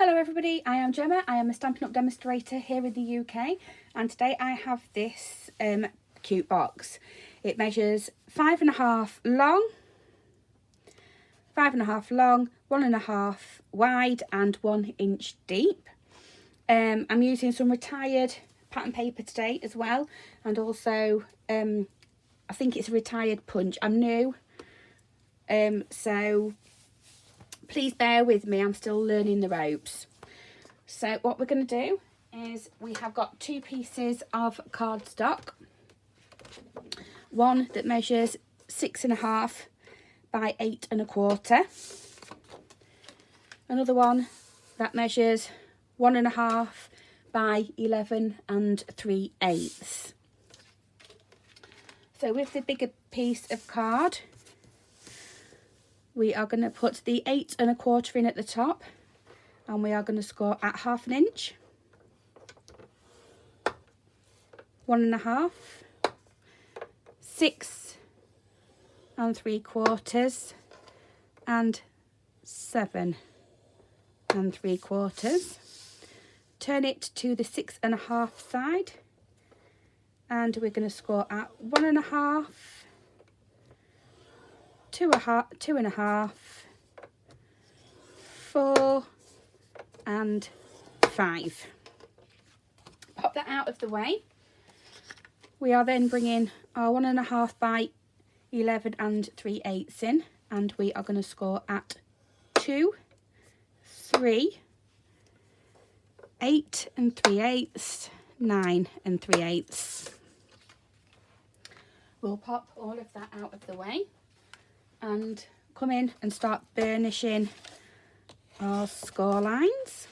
Hello everybody, I am Gemma. I am a Stampin' Up demonstrator here in the UK, and today I have this cute box. It measures 5.5 long, 5.5 long, 1.5 wide and 1 inch deep. I'm using some retired pattern paper today as well, and also I think it's a retired punch. I'm new, so please bear with me, I'm still learning the ropes. So what we're going to do is we have got 2 pieces of cardstock. One that measures 6.5 by 8.25. Another one that measures 1.5 by 11 3/8. So with the bigger piece of card, we are going to put the 8.25 in at the top, and we are going to score at 1/2 inch, 1.5, 6 3/4, and 7 3/4. Turn it to the 6.5 side, and we're going to score at 1.5, 2.5, 4 and 5. Pop that out of the way. We are then bringing our 1.5 by 11 3/8 in, and we are going to score at 2, 3, 8 3/8, 9 3/8. We'll pop all of that out of the way and come in and start burnishing our score lines.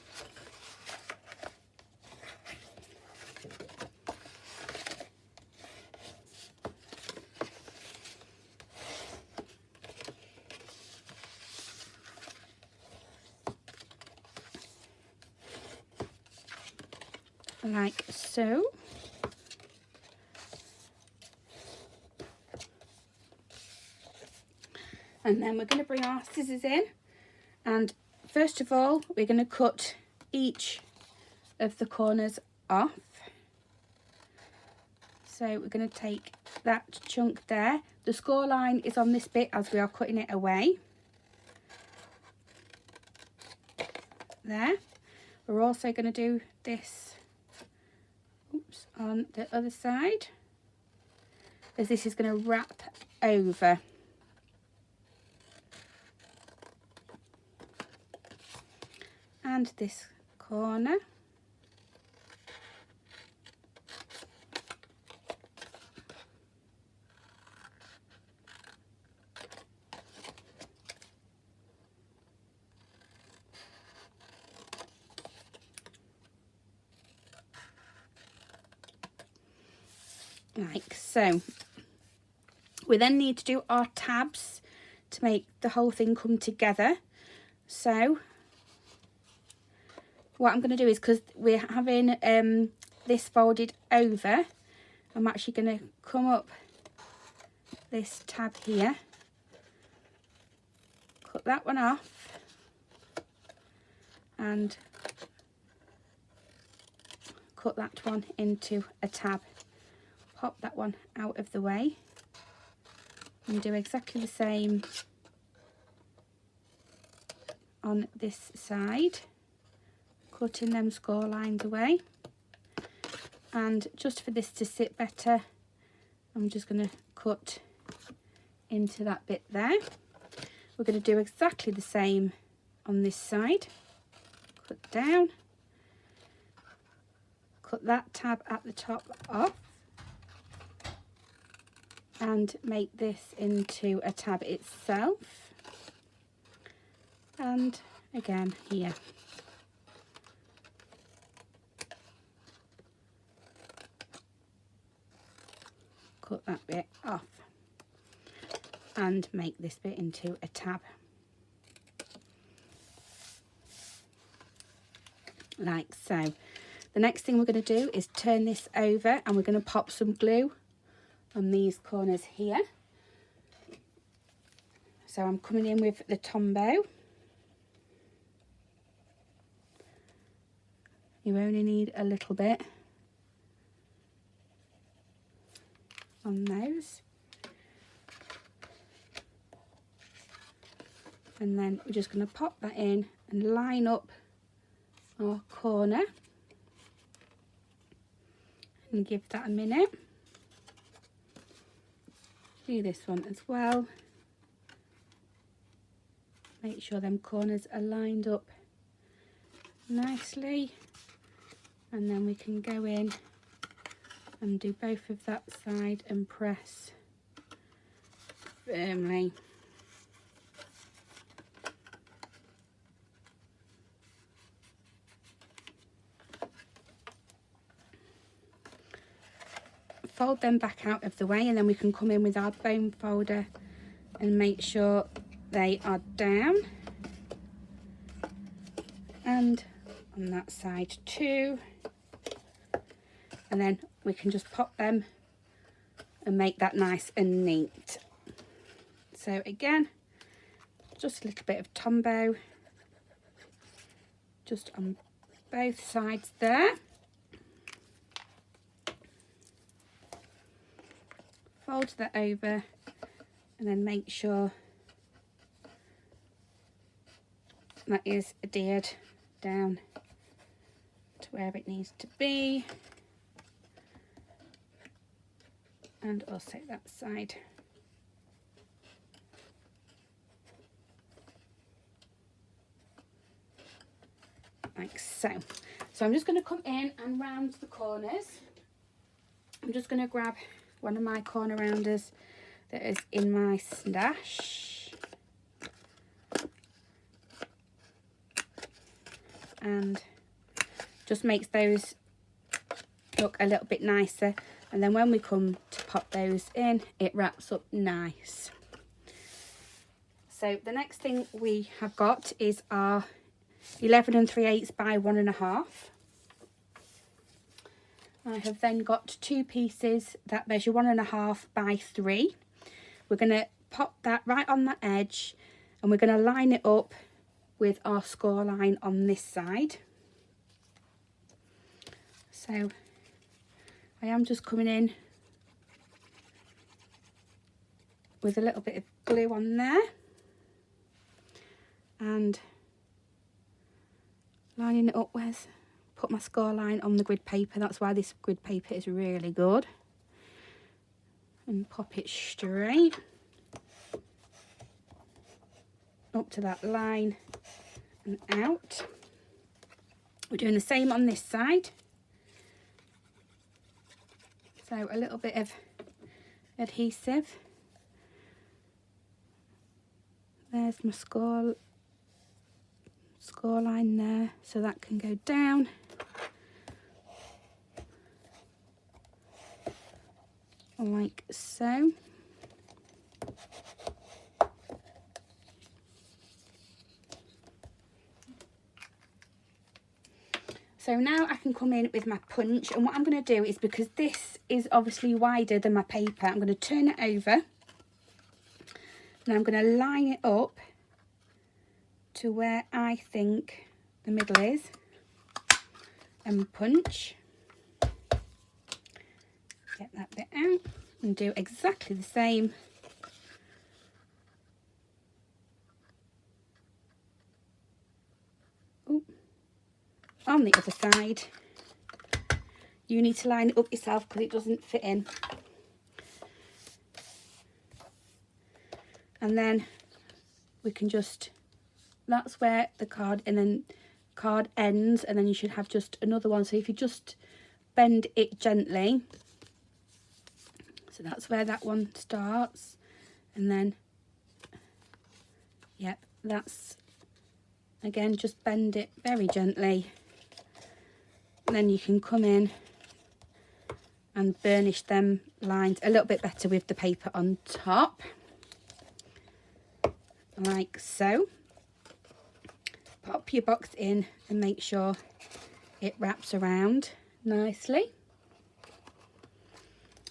Like so. And then we're going to bring our scissors in, and first of all we're going to cut each of the corners off. So we're going to take that chunk there. The score line is on this bit as we are cutting it away. There. We're also going to do this on the other side, as this is going to wrap over. And this corner. Like so. We then need to do our tabs to make the whole thing come together. So what I'm going to do is, because we're having this folded over, I'm actually going to come up this tab here, cut that one off, and cut that one into a tab. Pop that one out of the way and do exactly the same on this side, cutting them score lines away. And just for this to sit better, I'm just going to cut into that bit there. We're going to do exactly the same on this side. Cut down, cut that tab at the top off, and make this into a tab itself. And again here. Cut that bit off and make this bit into a tab. Like so. The next thing we're going to do is turn this over, and we're going to pop some glue on these corners here. So I'm coming in with the Tombow You only need a little bit on those. And then we're just going to pop that in and line up our corner and give that a minute. Do this one as well. Make sure them corners are lined up nicely, and then we can go in and do both of that side and press firmly. Fold them back out of the way, and then we can come in with our bone folder and make sure they are down, and on that side too, and then we can just pop them and make that nice and neat. So again, just a little bit of Tombow just on both sides there. Fold that over and then make sure that is adhered down to where it needs to be, and also that side. Like so. So I'm just going to come in and round the corners. I'm just going to grab one of my corner rounders that is in my stash, and just makes those look a little bit nicer, and then when we come to pop those in, it wraps up nice. So the next thing we have got is our 11 3/8 by 1.5. I have then got 2 pieces that measure 1.5 by 3. We're going to pop that right on that edge, and we're going to line it up with our score line on this side. So I am just coming in with a little bit of glue on there and lining it up with, put my score line on the grid paper. That's why this grid paper is really good. And pop it straight up to that line and out. We're doing the same on this side. So a little bit of adhesive. There's my score line there, so that can go down. Like so. So now I can come in with my punch, and what I'm going to do is, because this is obviously wider than my paper, I'm going to turn it over and I'm going to line it up to where I think the middle is and punch. Get that bit out and do exactly the same on the other side. You need to line it up yourself because it doesn't fit in. And then we can just, that's where the card ends, and then you should have just another one. So if you just bend it gently, so that's where that one starts, and then yep, that's, again, just bend it very gently, and then you can come in and burnish them lines a little bit better with the paper on top, like so. Pop your box in and make sure it wraps around nicely,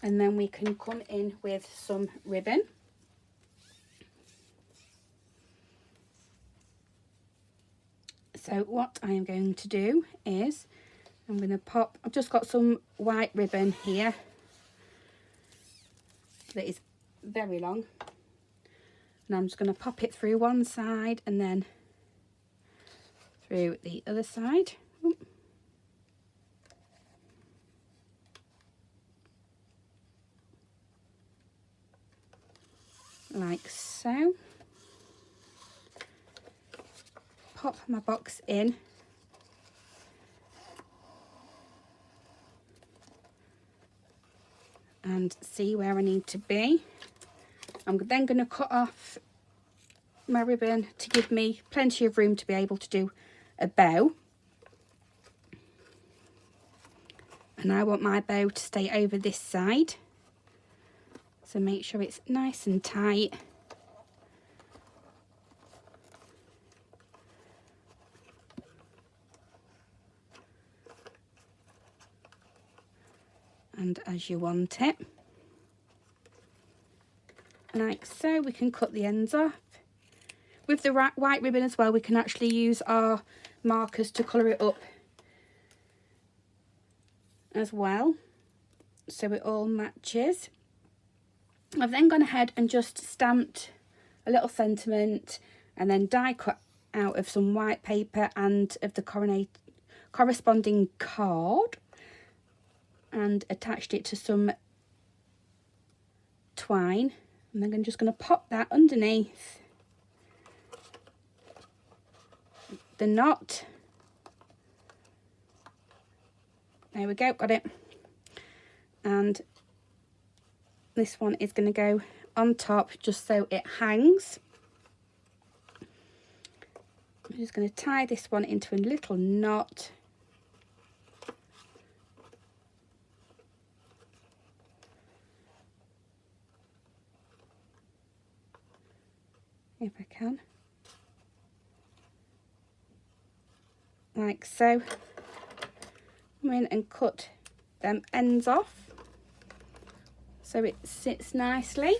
and then we can come in with some ribbon. So what I am going to do is I'm going to pop, I've just got some white ribbon here that is very long, and I'm just going to pop it through one side and then through the other side. Ooh. Like so. Pop my box in. And see where I need to be. I'm then going to cut off my ribbon to give me plenty of room to be able to do a bow. And I want my bow to stay over this side. So make sure it's nice and tight. And as you want it. Like so, we can cut the ends off. With the white ribbon as well, we can actually use our markers to colour it up as well, so it all matches. I've then gone ahead and just stamped a little sentiment and then die cut out of some white paper and of the corresponding card, and attached it to some twine, and then I'm just going to pop that underneath the knot. There we go, got it. And this one is going to go on top just so it hangs. I'm just going to tie this one into a little knot. If I can. Like so. Come in and cut them ends off so it sits nicely,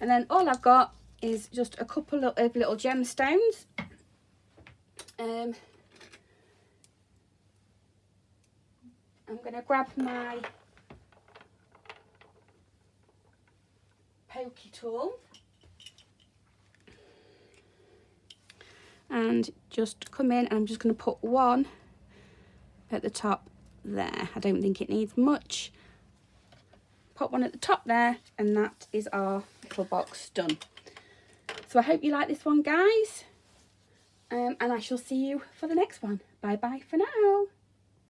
and then all I've got is just a couple of little gemstones. I'm going to grab my pokey tool and just come in, and I'm just going to put one at the top there. I don't think it needs much. Put one at the top there, and that is our little box done. So I hope you like this one, guys, and I shall see you for the next one. Bye bye for now.